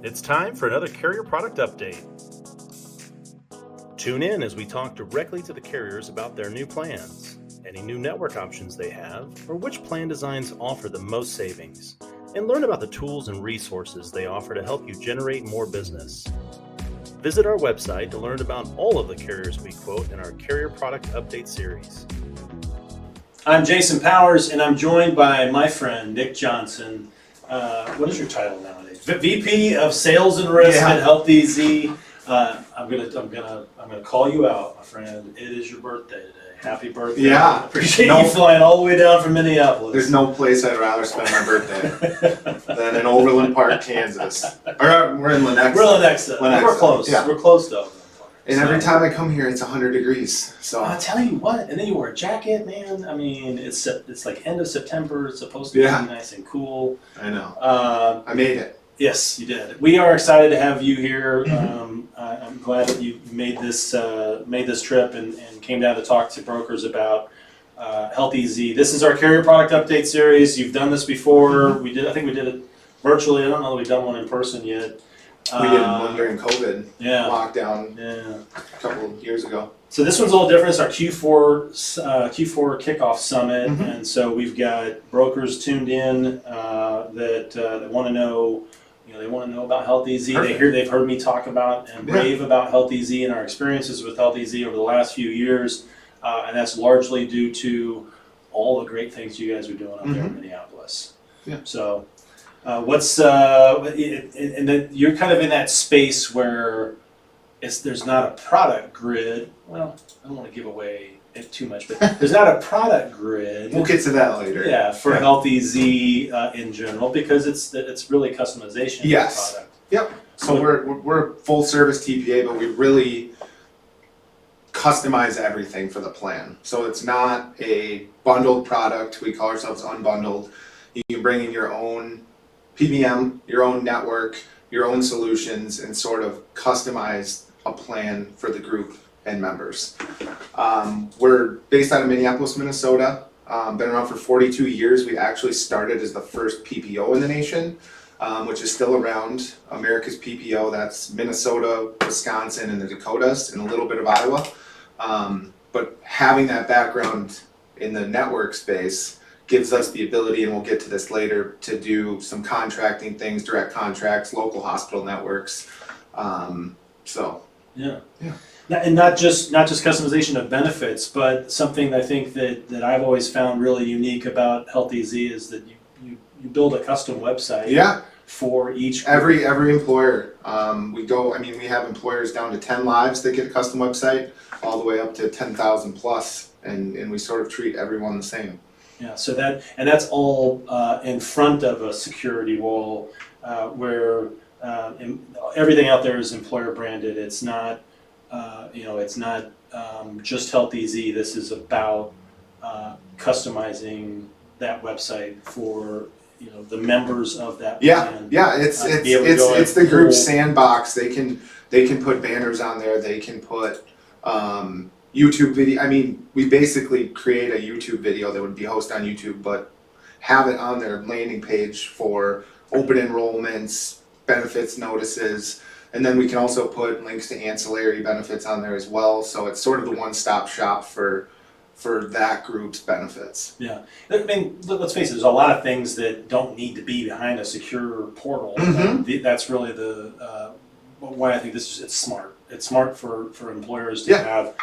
It's time for another carrier product update. Tune in as we talk directly to the carriers about their new plans, any new network options they have, or which plan designs offer the most savings, and learn about the tools and resources they offer to help you generate more business. Visit our website to learn about all of the carriers we quote in our Carrier Product Update series. I'm Jason Powers, and I'm joined by my friend Nick Johnson. What is your title nowadays? VP of Sales and Risk at HealthEZ. I'm gonna call you out, my friend. It is your birthday today. Happy birthday! Yeah, Appreciate you flying all the way down from Minneapolis. There's no place I'd rather spend my birthday than in Overland Park, Kansas. Or we're in Lenexa. We're in Lenexa. We're close. Yeah. We're close to Overland Park. And every time I come here, it's 100 degrees. So I'll tell you what. And then you wear a jacket, man. I mean, it's like end of September. It's supposed to be nice and cool. I know. I made it. Yes, you did. We are excited to have you here. I'm glad that you made this trip and came down to talk to brokers about HealthEZ. This is our carrier product update series. You've done this before. I think we did it virtually. I don't know that we've done one in person yet. We did one during COVID lockdown a couple of years ago. So this one's a little different. It's our Q4 kickoff summit, and so we've got brokers tuned in that want to know. They want to know about HealthEZ. They've heard me talk about and rave about HealthEZ and our experiences with HealthEZ over the last few years, and that's largely due to all the great things you guys are doing up there in Minneapolis. Yeah. So, and then you're kind of in that space where there's not a product grid. Well, I don't want to give away it too much, but there's not a product grid. We'll get to that later. Yeah, for HealthEZ in general, because it's really customization of the product. Yep. So we're full service TPA, but we really customize everything for the plan. So it's not a bundled product. We call ourselves unbundled. You can bring in your own PBM, your own network, your own solutions, and sort of customize a plan for the group and members. We're based out of Minneapolis, Minnesota. Been around for 42 years. We actually started as the first PPO in the nation, which is still around. America's PPO, that's Minnesota, Wisconsin, and the Dakotas, and a little bit of Iowa. But having that background in the network space gives us the ability, and we'll get to this later, to do some contracting things, direct contracts, local hospital networks. And not just customization of benefits, but something I think that I've always found really unique about HealthEZ is that you build a custom website for each group. Every employer. We have employers down to 10 lives that get a custom website, all the way up to 10,000 plus, and we sort of treat everyone the same. Yeah, so that's all in front of a security wall where everything out there is employer branded. It's not just HealthEZ. This is about customizing that website for the members of that plan. It's the group sandbox. They can put banners on there. They can put YouTube video. We basically create a YouTube video that would be hosted on YouTube, but have it on their landing page for open enrollments, benefits notices. And then we can also put links to ancillary benefits on there as well. So it's sort of the one-stop shop for that group's benefits. Yeah. Let's face it, there's a lot of things that don't need to be behind a secure portal. That's really why I think it's smart. It's smart for employers to have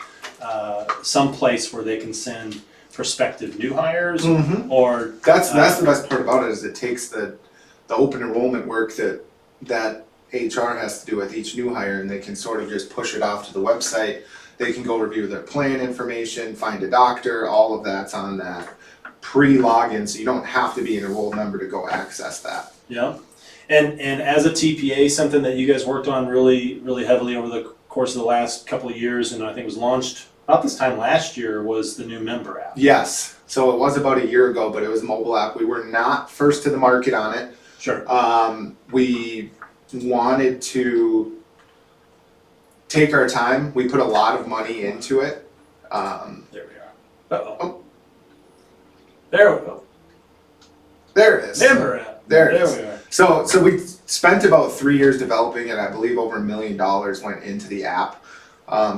some place where they can send prospective new hires or... That's the best part about it, is it takes the open enrollment work that HR has to do with each new hire, and they can sort of just push it off to the website. They can go review their plan information, find a doctor, all of that's on that pre-login, so you don't have to be an enrolled member to go access that. Yeah, and as a TPA, something that you guys worked on really, really heavily over the course of the last couple of years, and I think was launched about this time last year, was the new member app. Yes, so it was about a year ago, but it was a mobile app. We were not first to the market on it. Sure. We wanted to take our time. We put a lot of money into it. There we are. There we go. There it is. Member app. There it is. we are. So we spent about 3 years developing it. I believe over $1 million went into the app,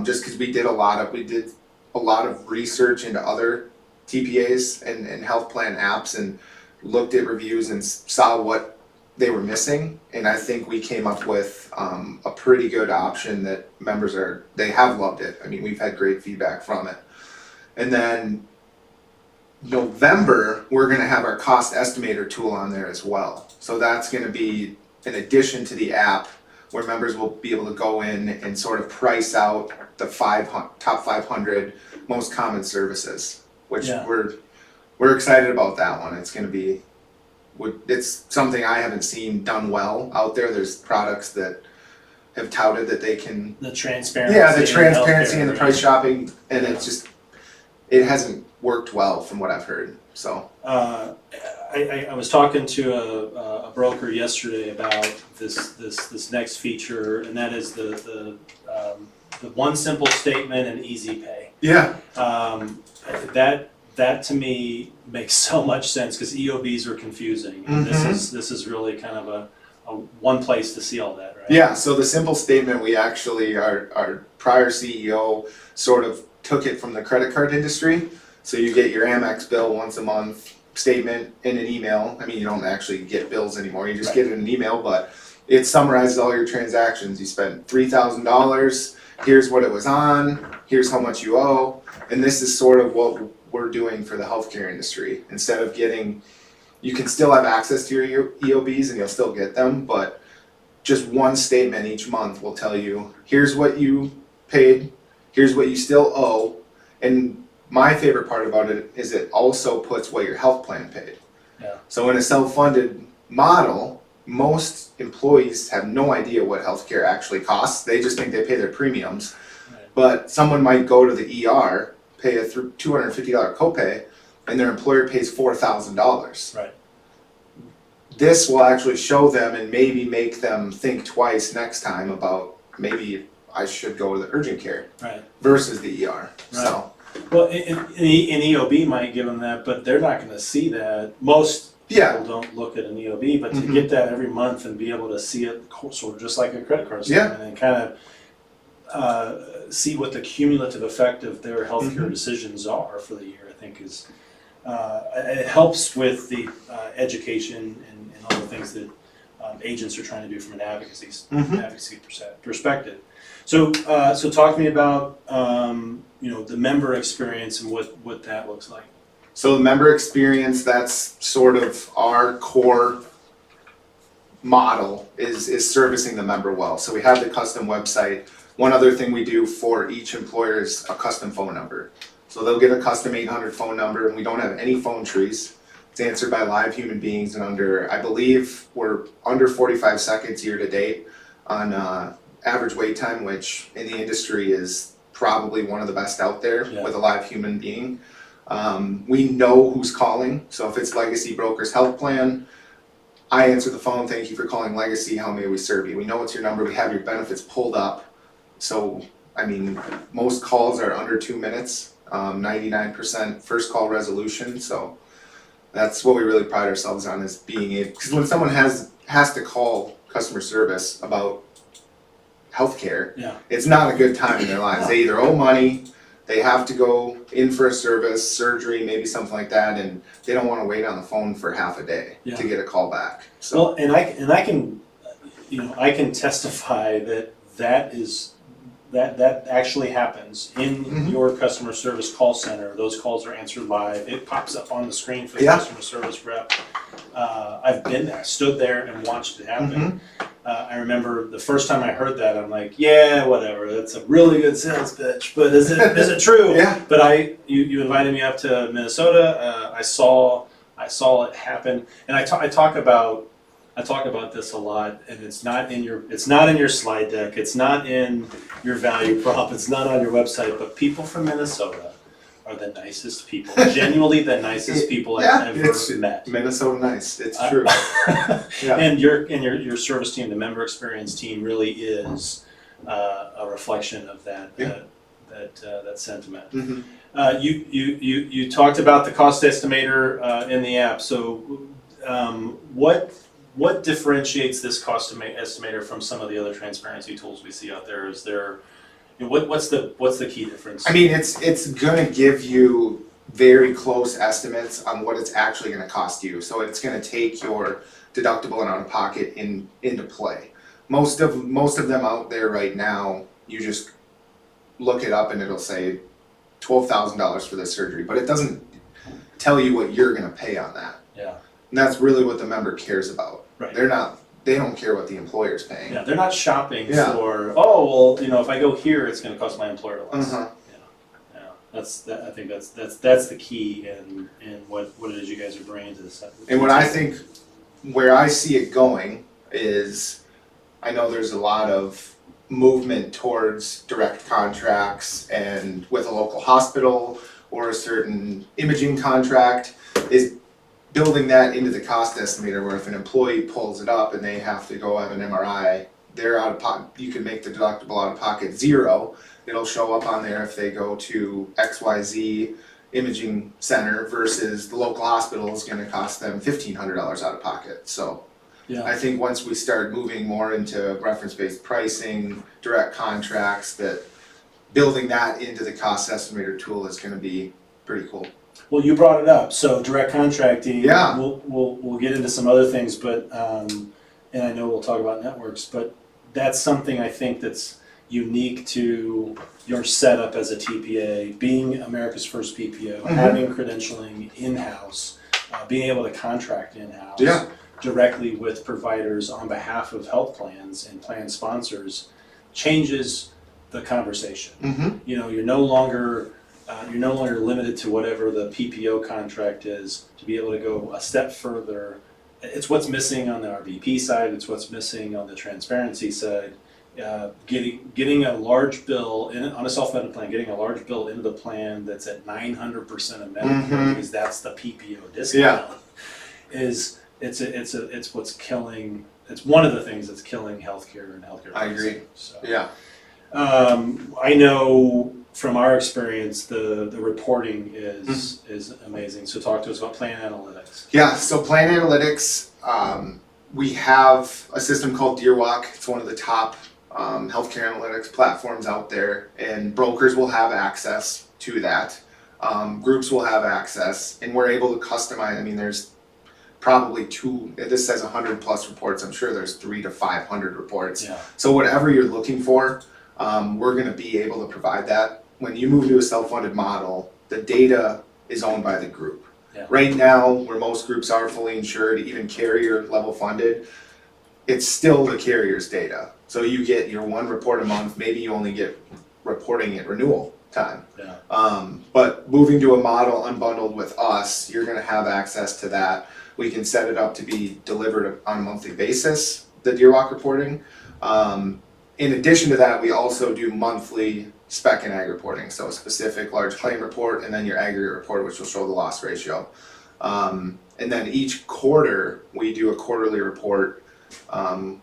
just because we did a lot of research into other TPAs and health plan apps, and looked at reviews and saw what they were missing. And I think we came up with a pretty good option that members they have loved it. I mean, we've had great feedback from it. And then November, we're going to have our cost estimator tool on there as well. So that's going to be in addition to the app, where members will be able to go in and sort of price out the top 500 most common services, which we're excited about that one. It's going to be, it's something I haven't seen done well out there. There's products that have touted that they can, the transparency, and the price shopping, and it hasn't worked well from what I've heard. So I was talking to a broker yesterday about this next feature, and that is the one simple statement and easy pay. Yeah. That to me makes so much sense, because EOBs are confusing, and this is really kind of a one place to see all that, right? Yeah. So the simple statement, we actually our prior CEO sort of took it from the credit card industry. So you get your Amex bill once a month, statement in an email. I mean, you don't actually get bills anymore. You just get it in an email, but it summarizes all your transactions. You spent $3,000. Here's what it was on. Here's how much you owe. And this is sort of what we're doing for the healthcare industry. Instead of you can still have access to your EOBs and you'll still get them, but just one statement each month will tell you, here's what you paid, here's what you still owe. And my favorite part about it is it also puts what your health plan paid. Yeah. So in a self-funded model, most employees have no idea what healthcare actually costs. They just think they pay their premiums. Right. But someone might go to the ER, pay a $250 copay, and their employer pays $4,000. Right. This will actually show them and maybe make them think twice next time about maybe I should go to the urgent care versus the ER. Right. So. Well, an EOB might give them that, but they're not going to see that. Most people don't look at an EOB, but to get that every month and be able to see it sort of just like a credit card statement, and kind of see what the cumulative effect of their healthcare decisions are for the year, I think is it helps with the education and all the things that agents are trying to do from an advocacy perspective. So talk to me about the member experience and what that looks like. So the member experience, that's sort of our core model is servicing the member well. So we have the custom website. One other thing we do for each employer is a custom phone number. So they'll get a custom 800 phone number, and we don't have any phone trees. It's answered by live human beings, and I believe we're under 45 seconds year to date on average wait time, which in the industry is probably one of the best out there with a live human being. We know who's calling. So if it's Legacy Brokers Health Plan, I answer the phone, thank you for calling Legacy, how may we serve you? We know it's your number, we have your benefits pulled up. So, I mean, most calls are under 2 minutes, 99% first call resolution. So that's what we really pride ourselves on, is being able, because when someone has to call customer service about healthcare, it's not a good time in their lives. They either owe money, they have to go in for a service, surgery, maybe something like that, and they don't want to wait on the phone for half a day to get a call back. So. Well, and I can testify that actually happens in your customer service call center. Those calls are answered live. It pops up on the screen for the customer service rep. I've been there, stood there and watched it happen. I remember the first time I heard that, I'm like, yeah, whatever. That's a really good sales pitch, but is it true? But you invited me up to Minnesota. I saw it happen, and I talk about this a lot, and it's not in your slide deck. It's not in your value prop. It's not on your website. But people from Minnesota are the nicest people. Genuinely the nicest people I've ever met. Minnesota nice. It's true. And your service team, the member experience team, really is a reflection of that sentiment. You talked about the cost estimator in the app. So what what differentiates this cost estimator from some of the other transparency tools we see out there? Is there, what's the key difference? I mean, it's gonna give you very close estimates on what it's actually gonna cost you. So it's gonna take your deductible and out of pocket into play. Most of them out there right now, you just look it up and it'll say $12,000 for this surgery, but it doesn't tell you what you're gonna pay on that. Yeah. And that's really what the member cares about. Right. They don't care what the employer's paying. Yeah, they're not shopping Yeah. for, oh, well, if I go here, it's going to cost my employer less. Uh-huh. Yeah, I think that's the key in what it is you guys are bringing to this. And what I think, where I see it going is, I know there's a lot of movement towards direct contracts and with a local hospital or a certain imaging contract, is building that into the cost estimator, where if an employee pulls it up and they have to go have an MRI, they're out of pocket, you can make the deductible out of pocket zero. It'll show up on there if they go to XYZ imaging center versus the local hospital is gonna cost them $1,500 out of pocket. So Yeah. I think once we start moving more into reference-based pricing, direct contracts, that building that into the cost estimator tool is gonna be pretty cool. Well, you brought it up. So direct contracting. Yeah. We'll get into some other things, but and I know we'll talk about networks, but that's something I think that's unique to your setup as a TPA, being America's first PPO, having credentialing in-house, being able to contract in-house. Yeah. Directly with providers on behalf of health plans and plan sponsors changes the conversation. Mm-hmm. You're no longer limited to whatever the PPO contract is to be able to go a step further. It's what's missing on the RBP side. It's what's missing on the transparency side. Getting a large bill on a self-funded plan, getting a large bill into the plan that's at 900% of Medicare, because that's the PPO discount. It's what's killing. It's one of the things that's killing healthcare and healthcare. I agree. So, Yeah. I know from our experience the reporting is amazing. So talk to us about plan analytics. Yeah, so plan analytics, we have a system called DeerWalk. It's one of the top healthcare analytics platforms out there, and brokers will have access to that. Groups will have access, and we're able to customize. I mean, there's probably this says 100 plus reports. I'm sure there's 300 to 500 reports. Yeah. So whatever you're looking for, we're gonna be able to provide that. When you move to a self-funded model, the data is owned by the group. Yeah. Right now, where most groups are fully insured, even carrier level funded, it's still the carrier's data. So you get your one report a month, maybe you only get reporting at renewal time. Yeah. But moving to a model unbundled with us, you're gonna have access to that. We can set it up to be delivered on a monthly basis, the DeerWalk reporting. In addition to that, we also do monthly spec and ag reporting, so a specific large claim report and then your aggregate report, which will show the loss ratio. And then each quarter, we do a quarterly report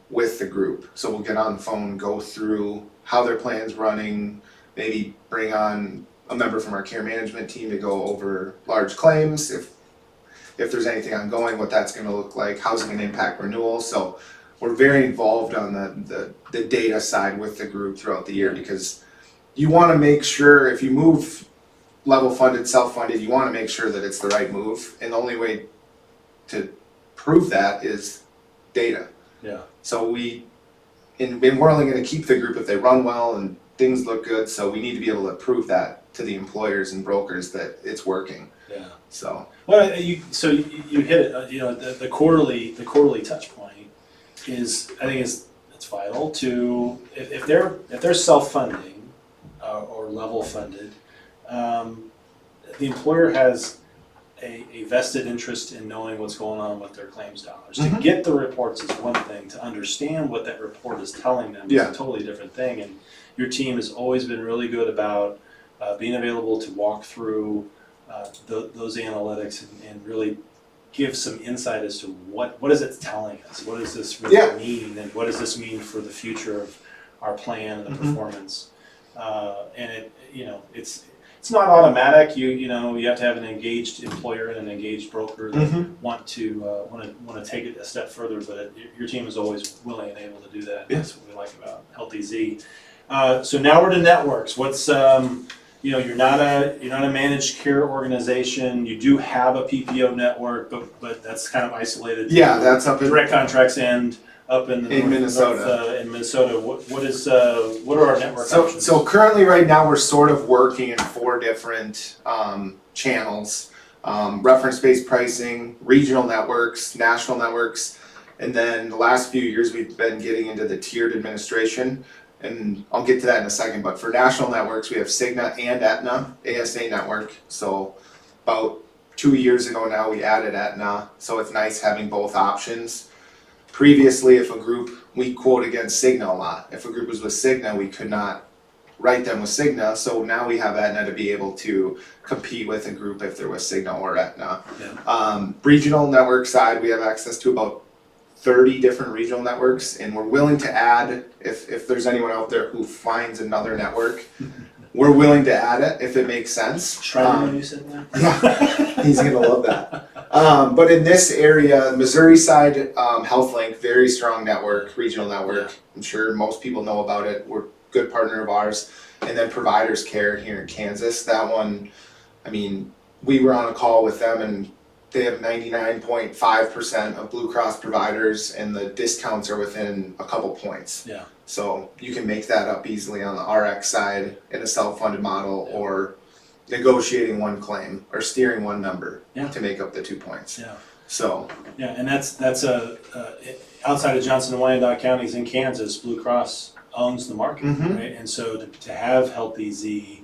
with the group. So we'll get on the phone, go through how their plan's running, maybe bring on a member from our care management team to go over large claims, if there's anything ongoing, what that's gonna look like, how's it gonna impact renewal. So we're very involved on the data side with the group throughout the year, because you wanna make sure if you move level funded, self-funded, you wanna make sure that it's the right move. And the only way to prove that is data. Yeah. So we're only gonna keep the group if they run well and things look good. So we need to be able to prove that to the employers and brokers that it's working. Yeah. So. Well, you hit it. The quarterly touch point is, I think it's vital to if they're self-funding or level funded, the employer has a vested interest in knowing what's going on with their claims dollars. To get the reports is one thing. To understand what that report is telling them is a totally different thing. And your team has always been really good about being available to walk through those analytics and really give some insight as to what is it telling us? What does this really mean? And what does this mean for the future of our plan and the performance? And it's not automatic. You know you have to have an engaged employer and an engaged broker that want to take it a step further. But your team is always willing and able to do that. Yeah. That's what we like about HealthEZ. So now we're to networks. What's you know, you're not a managed care organization. You do have a PPO network, but that's kind of isolated. Yeah, that's up in Direct contracts end up in the Minnesota. In Minnesota, what are our network options? So currently, right now, we're sort of working in 4 different channels: reference-based pricing, regional networks, national networks, and then the last few years we've been getting into the tiered administration. And I'll get to that in a second, but for national networks, we have Cigna and Aetna, ASA network. So about 2 years ago now, we added Aetna, so it's nice having both options. Previously, if a group, we quote against Cigna a lot. If a group was with Cigna, we could not write them with Cigna, so now we have Aetna to be able to compete with a group if there was Cigna or Aetna. Yeah. Regional network side, we have access to about 30 different regional networks, and we're willing to add, if there's anyone out there who finds another network, we're willing to add it if it makes sense. Schreiber, you said that? Yeah, he's gonna love that. But in this area, Missouri side, HealthLink, very strong network, regional network. Yeah. I'm sure most people know about it. We're a good partner of ours. And then Providers Care here in Kansas, that one, I mean, we were on a call with them and they have 99.5% of Blue Cross providers, and the discounts are within a couple points. Yeah. So you can make that up easily on the RX side in a self-funded model, or negotiating one claim or steering one number to make up the 2 points. Yeah. So yeah, and that's outside of Johnson and Wyandotte counties in Kansas, Blue Cross owns the market, right? And so to have HealthEZ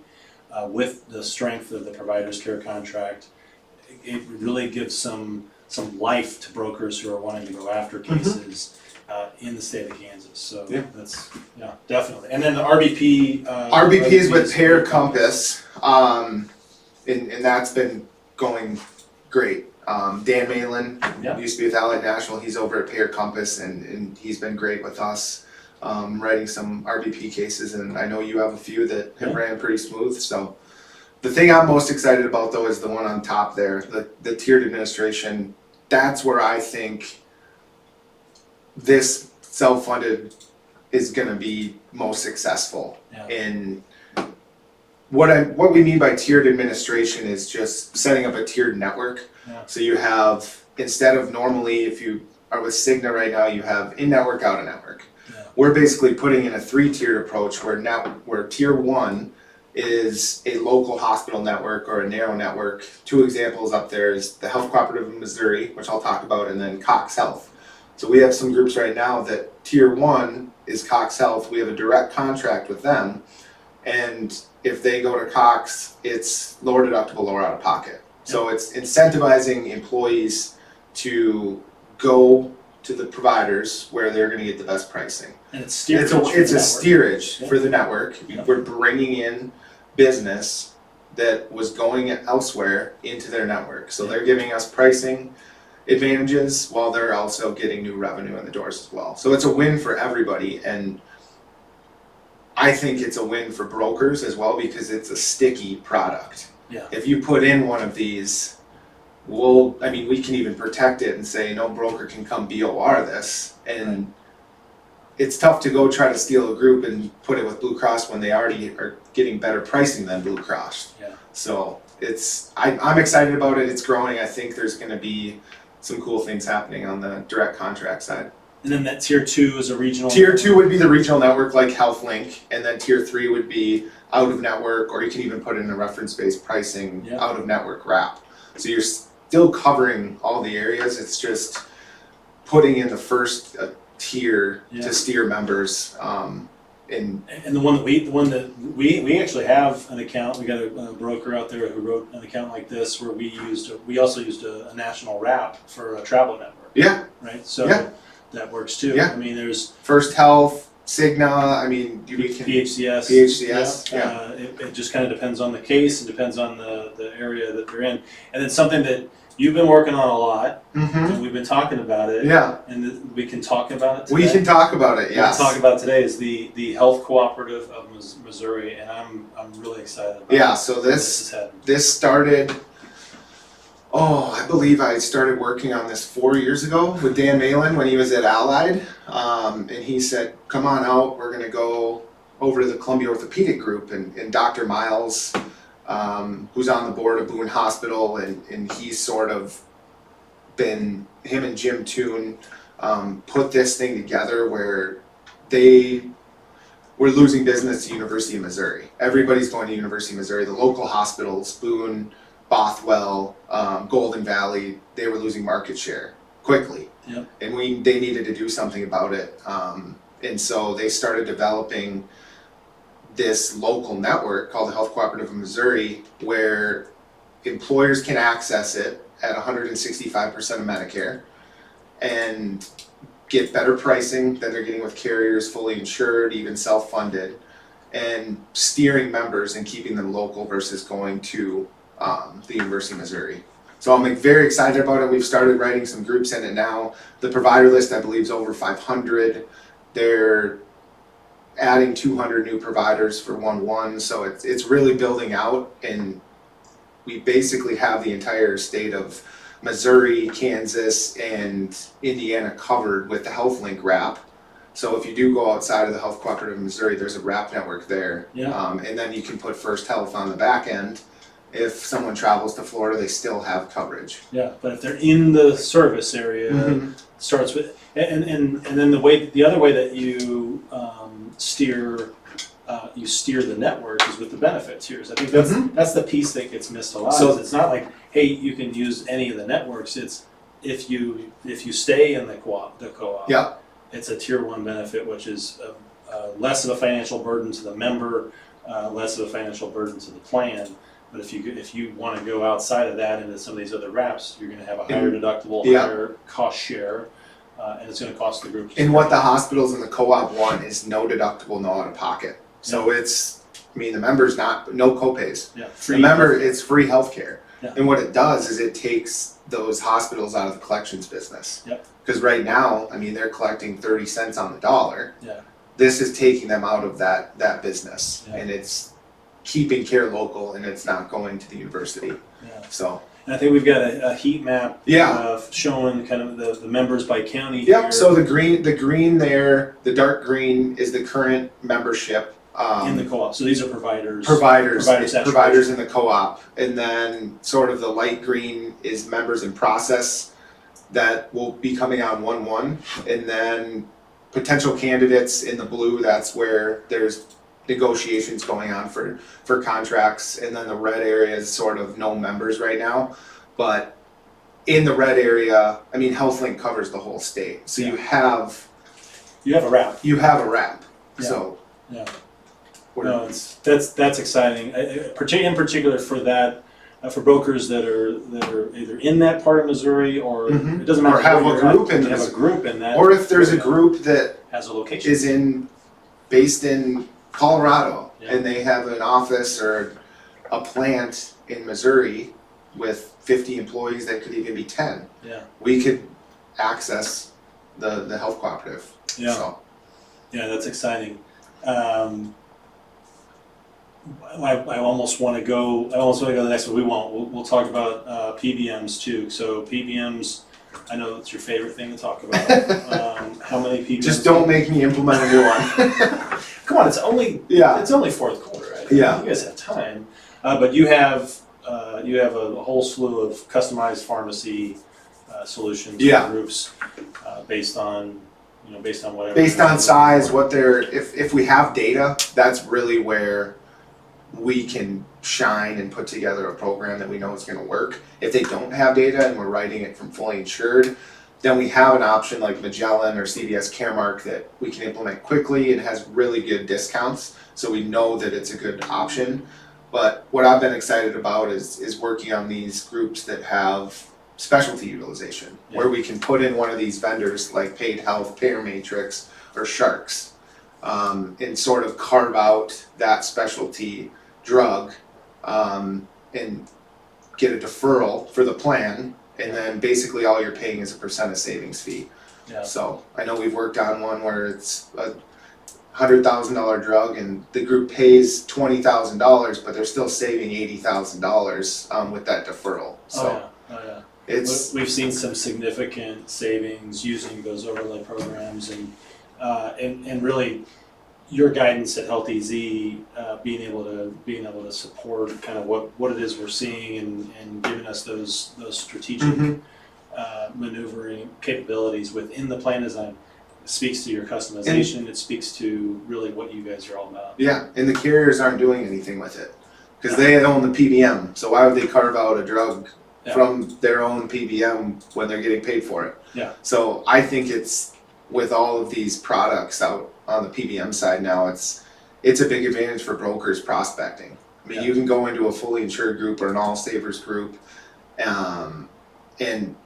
with the strength of the Providers Care contract, it really gives some life to brokers who are wanting to go after cases in the state of Kansas. So that's definitely. And then the RBP. RBP is with Payer Compass, and that's been going great. Dan Malin used to be with Allied National. He's over at Payer Compass, and he's been great with us, writing some RBP cases. And I know you have a few that have ran pretty smooth. So the thing I'm most excited about, though, is the one on top there, the tiered administration. That's where I think this self-funded is going to be most successful. And what we mean by tiered administration is just setting up a tiered network. So you have, instead of normally, if you are with Cigna right now, you have in-network, out-of-network. We're basically putting in a 3-tiered approach where tier 1 is a local hospital network or a narrow network. 2 examples up there is the Health Cooperative of Missouri, which I'll talk about, and then Cox Health. So we have some groups right now that tier 1 is Cox Health. We have a direct contract with them, and if they go to Cox, it's lower deductible, lower out of pocket. So it's incentivizing employees to go to the providers where they're going to get the best pricing. And it's steerage. It's a steerage for the network. We're bringing in business that was going elsewhere into their network. So they're giving us pricing advantages while they're also getting new revenue in the doors as well. So it's a win for everybody, and I think it's a win for brokers as well because it's a sticky product. If you put in one of these, we can even protect it and say no broker can come BOR this, and it's tough to go try to steal a group and put it with Blue Cross when they already are getting better pricing than Blue Cross. So I'm excited about it. It's growing. I think there's going to be some cool things happening on the direct contract side. And then that tier 2 is a regional. Tier 2 would be the regional network like HealthLink, and then tier 3 would be out of network, or you can even put in a reference-based pricing out of network wrap. So you're still covering all the areas. It's just putting in the first tier to steer members. And the one that we actually have an account. We got a broker out there who wrote an account like this where we also used a national wrap for a travel network. Right. So that works too. I mean, there's First Health, Cigna. I mean, PHCS. PHCS. It just kind of depends on the case and depends on the area that they're in. And then something that you've been working on a lot, Mm-hmm. and we've been talking about it. Yeah. And we can talk about it today. We can talk about it, yes. What we're talking about today is the Health Cooperative of Missouri, and I'm really excited about Yeah, so this started, I believe I started working on this 4 years ago with Dan Malin when he was at Allied. And he said, come on out, we're gonna go over to the Columbia Orthopedic Group, and Dr. Miles, who's on the board of Boone Hospital, and he's sort of been, him and Jim Toon put this thing together where they were losing business to University of Missouri. Everybody's going to University of Missouri. The local hospitals, Boone, Bothwell, Golden Valley, they were losing market share quickly. Yep. And they needed to do something about it. And so they started developing this local network called the Health Cooperative of Missouri, where employers can access it at 165% of Medicare and get better pricing than they're getting with carriers, fully insured, even self-funded, and steering members and keeping them local versus going to the University of Missouri. So I'm very excited about it. We've started writing some groups in it now. The provider list, I believe, is over 500. They're adding 200 new providers for 1/1, so it's really building out, and we basically have the entire state of Missouri, Kansas, and Indiana covered with the HealthLink wrap. So if you do go outside of the Health Cooperative of Missouri, there's a wrap network there. Yeah. And then you can put First Health on the back end. If someone travels to Florida, they still have coverage. Yeah, but if they're in the service area, starts with, and then the other way that you steer the network is with the benefit tiers. I think that's the piece that gets missed a lot. So it's not like, hey, you can use any of the networks. It's if you stay in the co-op, Yeah. it's a tier 1 benefit, which is less of a financial burden to the member, less of a financial burden to the plan. But if you want to go outside of that into some of these other wraps, you're going to have a higher deductible, higher cost share, and it's going to cost the group. And what the hospitals and the co-op want is no deductible, no out of pocket. So the member's no copays. Yeah, The member, it's free healthcare. Yeah. And what it does is it takes those hospitals out of the collections business. Yep. Because right now, they're collecting 30 cents on the dollar. Yeah. This is taking them out of that business, Yeah. and it's keeping care local, and it's not going to the university. Yeah. So. And I think we've got a heat map showing kind of the members by county. Yep. Here. So the green there, the dark green is the current membership. In the co-op. So these are providers in the co-op. And then sort of the light green is members in process that will be coming on 1/1. And then potential candidates in the blue, that's where there's negotiations going on for contracts. And then the red area is sort of no members right now. But in the red area, HealthLink covers the whole state. So you have a wrap. You have a wrap. Yeah. So no, that's exciting. In particular for that, for brokers that are either in that part of Missouri or it doesn't matter. Or have a group in have a group in that. Or if there's a group that has a location is based in Colorado Yeah. and they have an office or a plant in Missouri with 50 employees that could even be 10. Yeah. We could access the health cooperative. Yeah. So. Yeah, that's exciting. I almost want to go. The next one. We'll talk about PBMs too. So PBMs, I know it's your favorite thing to talk about. How many PBMs? Just don't make me implement a new one. Come on, it's only fourth quarter, right? Yeah. You guys have time, but you have a whole slew of customized pharmacy solutions for groups based on whatever. Based on size, if we have data, that's really where we can shine and put together a program that we know is going to work. If they don't have data and we're writing it from fully insured, then we have an option like Magellan or CVS Caremark that we can implement quickly and has really good discounts, so we know that it's a good option. But what I've been excited about is working on these groups that have specialty utilization, where we can put in one of these vendors like Paid Health, Payer Matrix, or Sharks, and sort of carve out that specialty drug and get a deferral for the plan and then basically all you're paying is a percent of savings fee. Yeah. So I know we've worked on one where it's a $100,000 drug and the group pays $20,000, but they're still saving $80,000 with that deferral. So it's we've seen some significant savings using those overlay programs, and really your guidance at HealthEZ, being able to support kind of what it is we're seeing and giving us those strategic maneuvering capabilities within the plan design. It speaks to your customization. It speaks to really what you guys are all about. Yeah, and the carriers aren't doing anything with it because they own the PBM. So why would they carve out a drug from their own PBM when they're getting paid for it? Yeah. So I think it's with all of these products out on the PBM side now, it's a big advantage for brokers prospecting. I mean, you can go into a fully insured group or an all savers group, and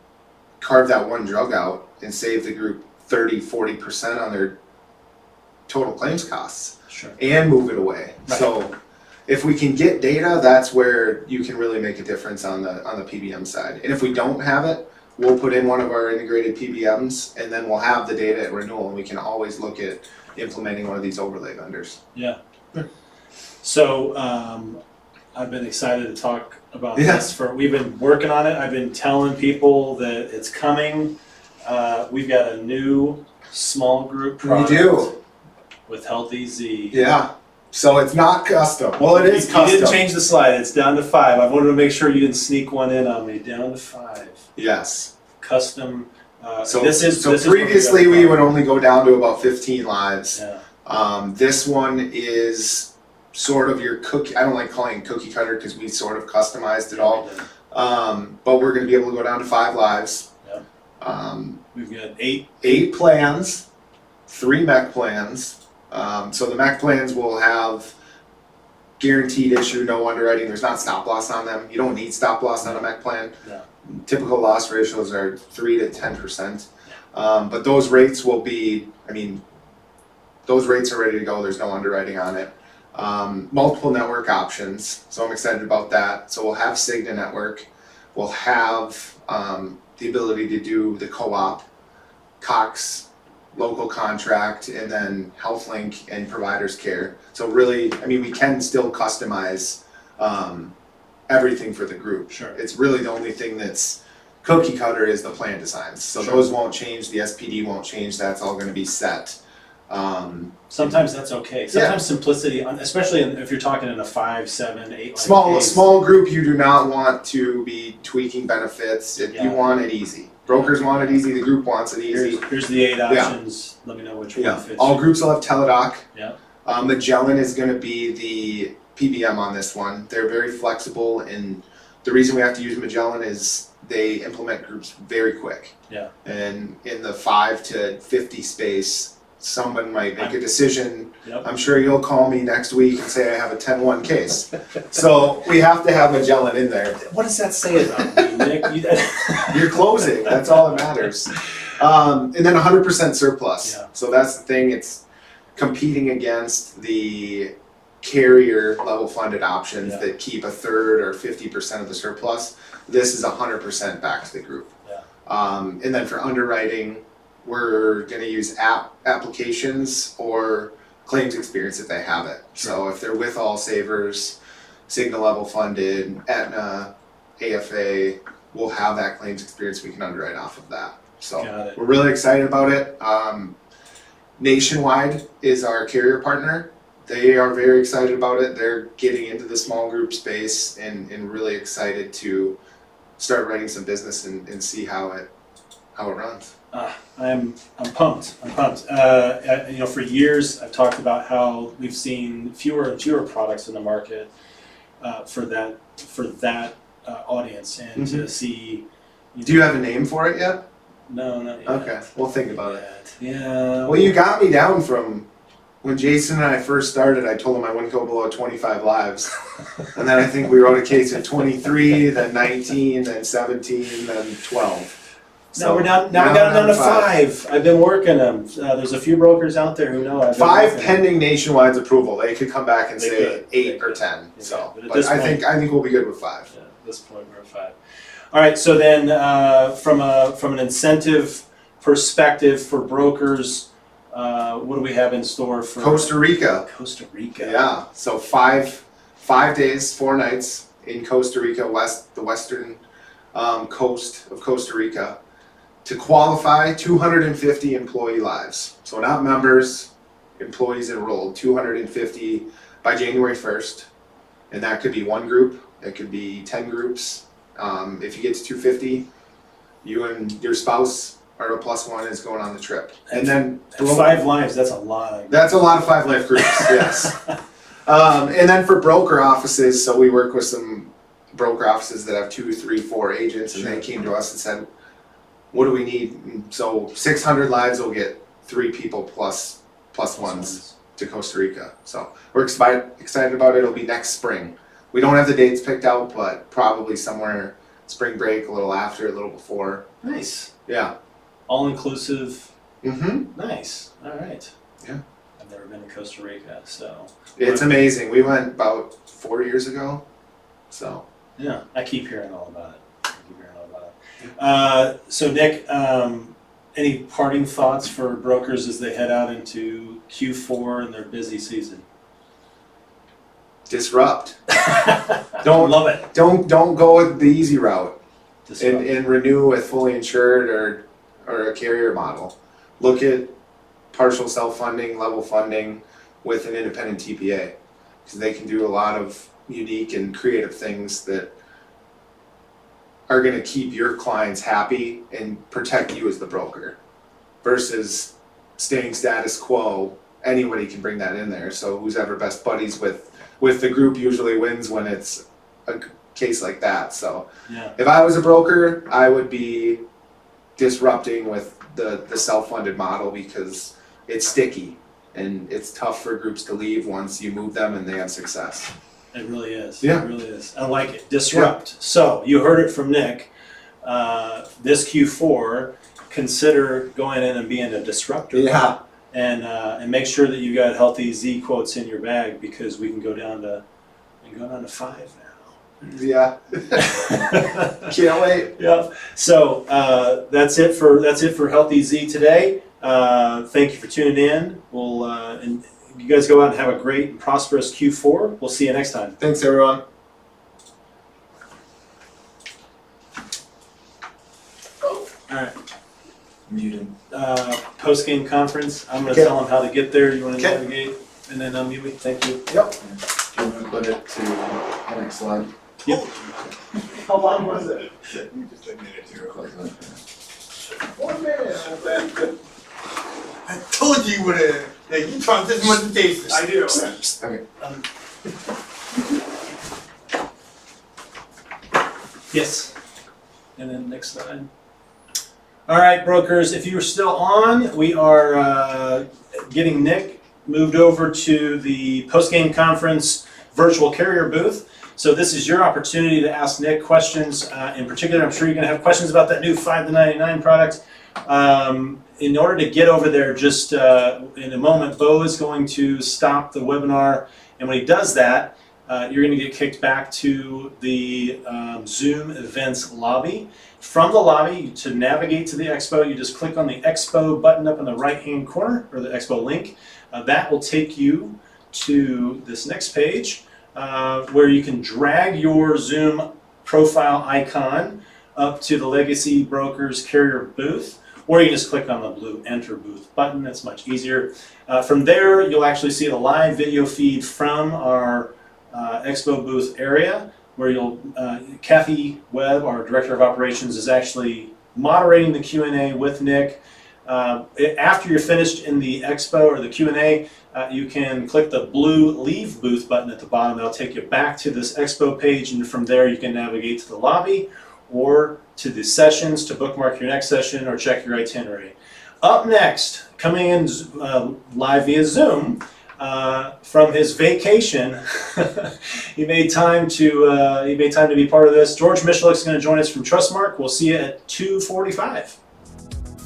carve that one drug out and save the group 30-40% on their total claims costs. Sure. And move it away. Right. So if we can get data, that's where you can really make a difference on the PBM side. And if we don't have it, we'll put in one of our integrated PBMs, and then we'll have the data at renewal, and we can always look at implementing one of these overlay vendors. Yeah. So I've been excited to talk about this. We've been working on it. I've been telling people that it's coming. We've got a new small group product. We do. With HealthEZ. Yeah. So it's not custom. Well, it is custom. You didn't change the slide. It's down to 5. I wanted to make sure you didn't sneak one in on me. Down to 5. Yes. Custom. So this previously we would only go down to about 15 lives. Yeah. This one is sort of your cookie. I don't like calling it cookie cutter because we sort of customized it all. But we're going to be able to go down to 5 lives. Yeah. We've got 8 plans, 3 mech plans. So the mech plans will have guaranteed issue, no underwriting. There's not stop loss on them. You don't need stop loss on a mech plan. No. Typical loss ratios are 3 to 10%. But those rates will be, those rates are ready to go. There's no underwriting on it. Multiple network options. So I'm excited about that. So we'll have Cigna network. We'll have the ability to do the co-op, Cox, local contract, and then HealthLink and Providers Care. So really, we can still customize everything for the group. Sure. It's really the only thing that's cookie cutter is the plan designs. So those won't change, the SPD won't change, that's all gonna be set. Sometimes that's okay. Sometimes simplicity, especially if you're talking in a 5, 7, 8 small group, you do not want to be tweaking benefits. You want it easy. Brokers want it easy, the group wants it easy. Here's the 8 options. Let me know which one fits. All groups will have Teladoc. Yeah. Magellan is going to be the PBM on this one. They're very flexible, and the reason we have to use Magellan is they implement groups very quick. Yeah. And in the 5 to 50 space, someone might make a decision. Yep. I'm sure you'll call me next week and say I have a 10-1 case. So we have to have Magellan in there. What does that say about me, Nick? You're closing. That's all that matters. And then 100% surplus. Yeah. So that's the thing. It's competing against the carrier level funded options that keep 1/3 or 50% of the surplus. This is 100% back to the group. Yeah. And then for underwriting, we're going to use applications or claims experience if they have it. Sure. So if they're with All Savers, Cigna level funded, Aetna, AFA, we'll have that claims experience. We can underwrite off of that. So we're really excited about it. Nationwide is our carrier partner. They are very excited about it. They're getting into the small group space and really excited to start writing some business and see how it runs. I'm pumped. For years I've talked about how we've seen fewer and fewer products in the market for that audience, and to see. Do you have a name for it yet? No, not yet. Okay, we'll think about it. Yeah. Well, you got me down from when Jason and I first started. I told him I wouldn't go below 25 lives, and then I think we wrote a case at 23, then 19, then 17, then 12. So we got them down to 5. I've been working them. There's a few brokers out there who know. 5 pending Nationwide's approval. They could come back and say 8 or 10. Yeah, so, but I think we'll be good with 5. Yeah, at this point we're at 5. All right, so then from an incentive perspective for brokers, what do we have in store for Costa Rica. Costa Rica? Yeah, so five days, 4 nights in Costa Rica, the western coast of Costa Rica. To qualify, 250 employee lives. So not members, employees enrolled, 250 by January 1st. And that could be one group, it could be 10 groups. If you get to 250, you and your spouse or a +1 is going on the trip. And then And 5 lives, that's a lot of... that's a lot of 5 life groups, yes. And then for broker offices, so we work with some broker offices that have 2, 3, 4 agents, and they came to us and said, what do we need? And so 600 lives will get 3 people plus ones to Costa Rica. So we're excited about it. It'll be next spring. We don't have the dates picked out, but probably somewhere spring break, a little after, a little before. Nice. Yeah. All inclusive. Mm-hmm. Nice. All right. Yeah. I've never been to Costa Rica, so... It's amazing. We went about 4 years ago. So... Yeah, I keep hearing all about it. So Nick, any parting thoughts for brokers as they head out into Q4 and their busy season? Disrupt. Love it. Don't go with the easy route Disrupt. and renew with fully insured or a carrier model. Look at partial self-funding, level funding with an independent TPA, because they can do a lot of unique and creative things that are going to keep your clients happy and protect you as the broker, versus staying status quo. Anybody can bring that in there. So who's ever best buddies with the group usually wins when it's a case like that. So Yeah. if I was a broker, I would be disrupting with the self-funded model, because it's sticky and it's tough for groups to leave once you move them and they have success. It really is. Yeah. It really is. I like it. Disrupt. So you heard it from Nick. This Q4, consider going in and being a disruptor. Yeah. And make sure that you got HealthEZ quotes in your bag, because we can go down to 5 now. Yeah. Can't wait. Yeah. So that's it for HealthEZ today. Thank you for tuning in. We'll and you guys go out and have a great and prosperous Q4. We'll see you next time. Thanks, everyone. All right. Muted. Post game conference. I'm going to Okay. tell them how to get there. You want to Okay. navigate, and then unmute me. Thank you. Yep. Do you want to put it to the next slide? Yep. How long was it? Just a minute to close it. 1 minute. I told you would have. Like, you talk this much to taste this. I do. Okay. Yes. And then next slide. All right, brokers, if you're still on, we are getting Nick moved over to the post-game conference virtual carrier booth. So this is your opportunity to ask Nick questions. In particular, I'm sure you're going to have questions about that new 5 to 99 product. In order to get over there, just in a moment, Bo is going to stop the webinar. And when he does that, you're going to get kicked back to the Zoom events lobby. From the lobby, to navigate to the expo, you just click on the expo button up in the right-hand corner, or the expo link. That will take you to this next page, where you can drag your Zoom profile icon up to the Legacy Brokers Carrier booth, or you can just click on the blue Enter Booth button. It's much easier. From there, you'll actually see the live video feed from our expo booth area, where Kathy Webb, our Director of Operations, is actually moderating the Q&A with Nick. After you're finished in the expo or the Q&A, you can click the blue Leave Booth button at the bottom. That'll take you back to this expo page, and from there you can navigate to the lobby or to the sessions to bookmark your next session or check your itinerary. Up next, coming in live via Zoom, from his vacation, he made time to be part of this. George Michelik is going to join us from Trustmark. We'll see you at 2:45.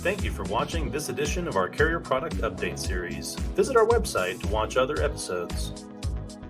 Thank you for watching this edition of our Carrier Product Update Series. Visit our website to watch other episodes.